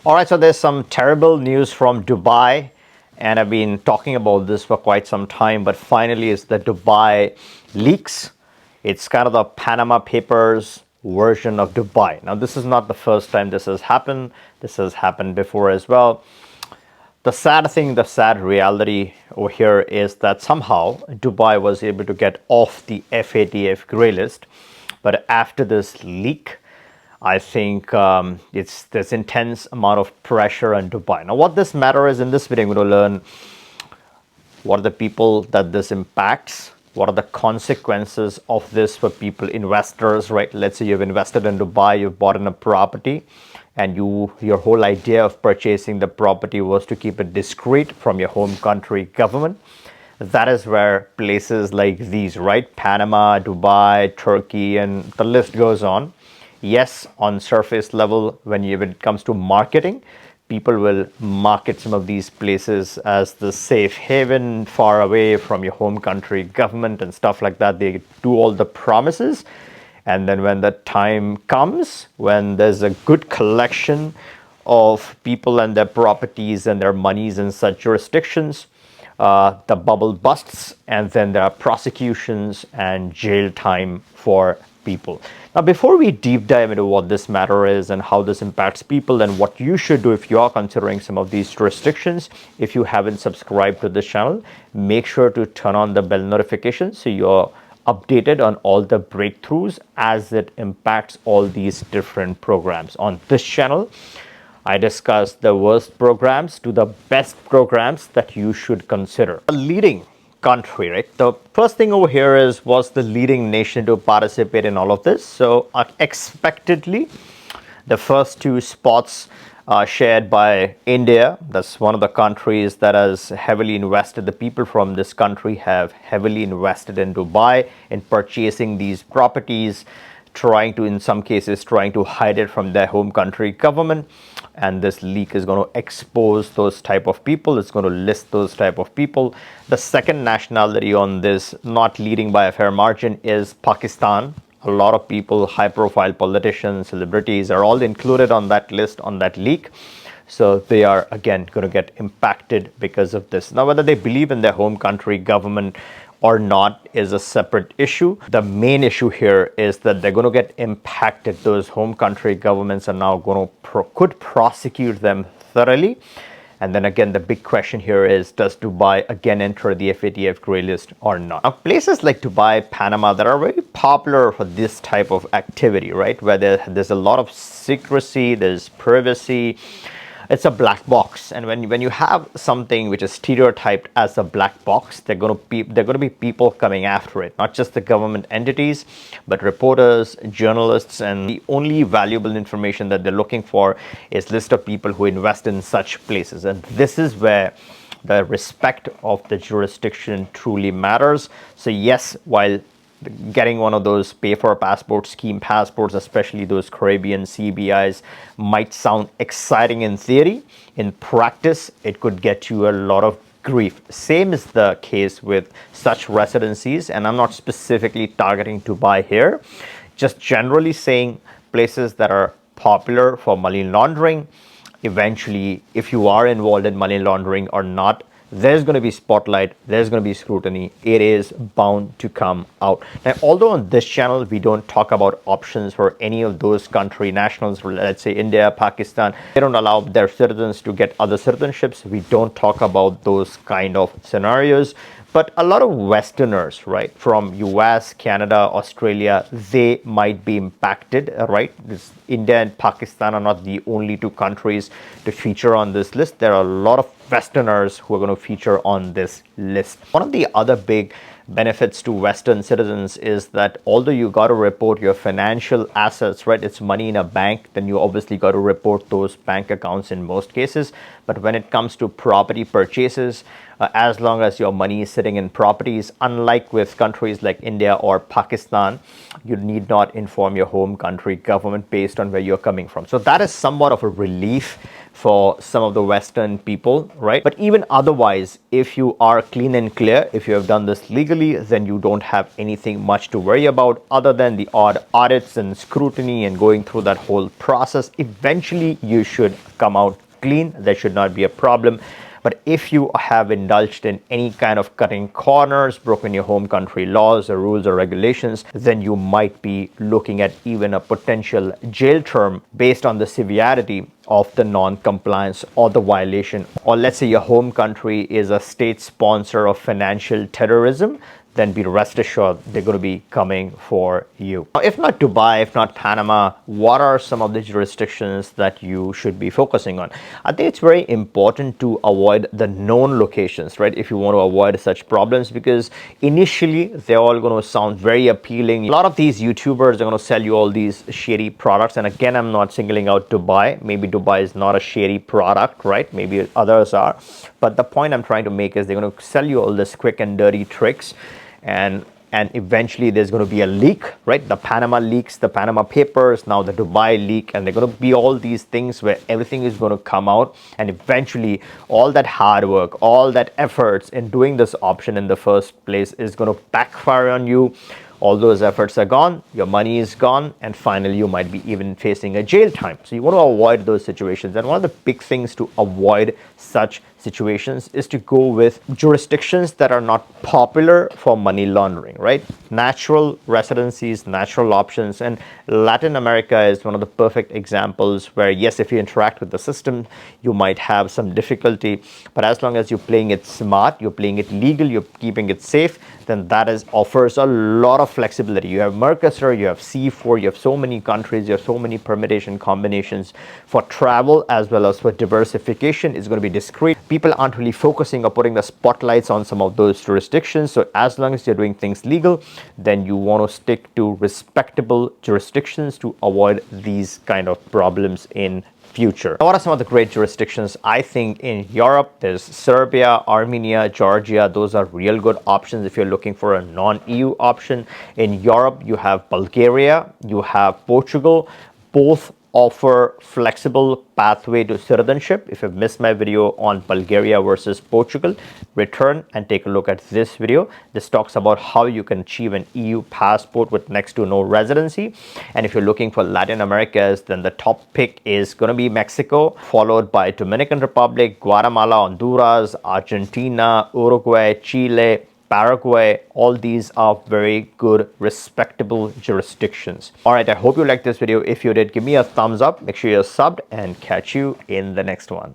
All right, so there's some terrible news from Dubai, and I've been talking about this for quite some time, but finally it's the Dubai leaks. It's kind of the Panama Papers version of Dubai. Now, this is not the first time this has happened. This has happened before as well. The sad thing, the sad reality over here is that somehow Dubai was able to get off the FATF grey list. But after this leak, I think there's intense amount of pressure on Dubai. Now, what this matter is, in this video, I'm going to learn what are the people that this impacts, what are the consequences of this for people, investors, right? Let's say you've invested in Dubai, you've bought in a property, and your whole idea of purchasing the property was to keep it discreet from your home country government. That is where places like these, right? Panama, Dubai, Turkey, and the list goes on. Yes, on surface level, when it comes to marketing, people will market some of these places as the safe haven, far away from your home country government and stuff like that. They do all the promises. And then when the time comes, when there's a good collection of people and their properties and their monies in such jurisdictions, the bubble busts, and then there are prosecutions and jail time for people. Now, before we deep dive into what this matter is and how this impacts people and what you should do if you are considering some of these jurisdictions, if you haven't subscribed to this channel, make sure to turn on the bell notification so you're updated on all the breakthroughs as it impacts all these different programs. On this channel, I discuss the worst programs to the best programs that you should consider. A leading country, right? The first thing over here was the leading nation to participate in all of this. So expectedly, the first two spots shared by India. That's one of the countries that has heavily invested. The people from this country have heavily invested in Dubai in purchasing these properties, in some cases, trying to hide it from their home country government. And this leak is going to expose those type of people. It's going to list those type of people. The second nationality on this, not leading by a fair margin, is Pakistan. A lot of people, high-profile politicians, celebrities are all included on that list, on that leak. So they are, again, going to get impacted because of this. Now, whether they believe in their home country government or not is a separate issue. The main issue here is that they're going to get impacted. Those home country governments are now going to could prosecute them thoroughly. And then again, the big question here is, does Dubai again enter the FATF grey list or not? Now, places like Dubai, Panama, that are very popular for this type of activity, right? Where there's a lot of secrecy, there's privacy. It's a black box, and when you have something which is stereotyped as a black box, they're going to be people coming after it, not just the government entities, but reporters, journalists, and the only valuable information that they're looking for is list of people who invest in such places. And this is where the respect of the jurisdiction truly matters. So yes, while getting one of those pay for passport scheme passports, especially those Caribbean CBIs, might sound exciting in theory. In practice, it could get you a lot of grief. Same is the case with such residencies, and I'm not specifically targeting Dubai here, just generally saying places that are popular for money laundering. Eventually, if you are involved in money laundering or not, there's going to be spotlight, there's going to be scrutiny. It is bound to come out. Now, although on this channel, we don't talk about options for any of those country nationals, let's say India, Pakistan, they don't allow their citizens to get other citizenships. We don't talk about those kind of scenarios. But a lot of Westerners, right, from US, Canada, Australia, they might be impacted, right? India and Pakistan are not the only two countries to feature on this list. There are a lot of Westerners who are going to feature on this list. One of the other big benefits to Western citizens is that although you got to report your financial assets, right, it's money in a bank, then you obviously got to report those bank accounts in most cases. But when it comes to property purchases, as long as your money is sitting in properties, unlike with countries like India or Pakistan, you need not inform your home country government based on where you're coming from. So that is somewhat of a relief for some of the Western people, right? But even otherwise, if you are clean and clear, if you have done this legally, then you don't have anything much to worry about other than the odd audits and scrutiny and going through that whole process. Eventually, you should come out clean. There should not be a problem. But if you have indulged in any kind of cutting corners, broken your home country laws or rules or regulations, then you might be looking at even a potential jail term based on the severity of the non-compliance or the violation. Or let's say your home country is a state sponsor of financial terrorism, then be rest assured they're going to be coming for you. If not Dubai, if not Panama, what are some of the jurisdictions that you should be focusing on? I think it's very important to avoid the known locations, right? If you want to avoid such problems, because initially they're all going to sound very appealing. A lot of these YouTubers are going to sell you all these shady products. And again, I'm not singling out Dubai. Maybe Dubai is not a shady product, right? Maybe others are. But the point I'm trying to make is they're going to sell you all this quick and dirty tricks. And eventually there's going to be a leak, right? The Panama leaks, the Panama Papers, now the Dubai leak, and they're going to be all these things where everything is going to come out, and eventually all that hard work, all that efforts in doing this option in the first place is going to backfire on you. All those efforts are gone, your money is gone, and finally you might be even facing a jail time. So you want to avoid those situations. And one of the big things to avoid such situations is to go with jurisdictions that are not popular for money laundering, right? Natural residencies, natural options, and Latin America is one of the perfect examples where, yes, if you interact with the system, you might have some difficulty, but as long as you're playing it smart, you're playing it legal, you're keeping it safe, then that offers a lot of flexibility. You have Mercosur, you have C4, you have so many countries, you have so many permutation combinations for travel as well as for diversification. It's going to be discreet. People aren't really focusing or putting the spotlights on some of those jurisdictions. So as long as you're doing things legal, then you want to stick to respectable jurisdictions to avoid these kind of problems in future. Now, what are some of the great jurisdictions? I think in Europe, there's Serbia, Armenia, Georgia. Those are real good options if you're looking for a non-EU option. In Europe, you have Bulgaria, you have Portugal. Both offer flexible pathway to citizenship. If you've missed my video on Bulgaria versus Portugal, return and take a look at this video. This talks about how you can achieve an EU passport with next to no residency. And if you're looking for Latin Americas, then the top pick is going to be Mexico, followed by Dominican Republic, Guatemala, Honduras, Argentina, Uruguay, Chile, Paraguay. All these are very good, respectable jurisdictions. All right, I hope you liked this video. If you did, give me a thumbs up. Make sure you're subbed, and catch you in the next one.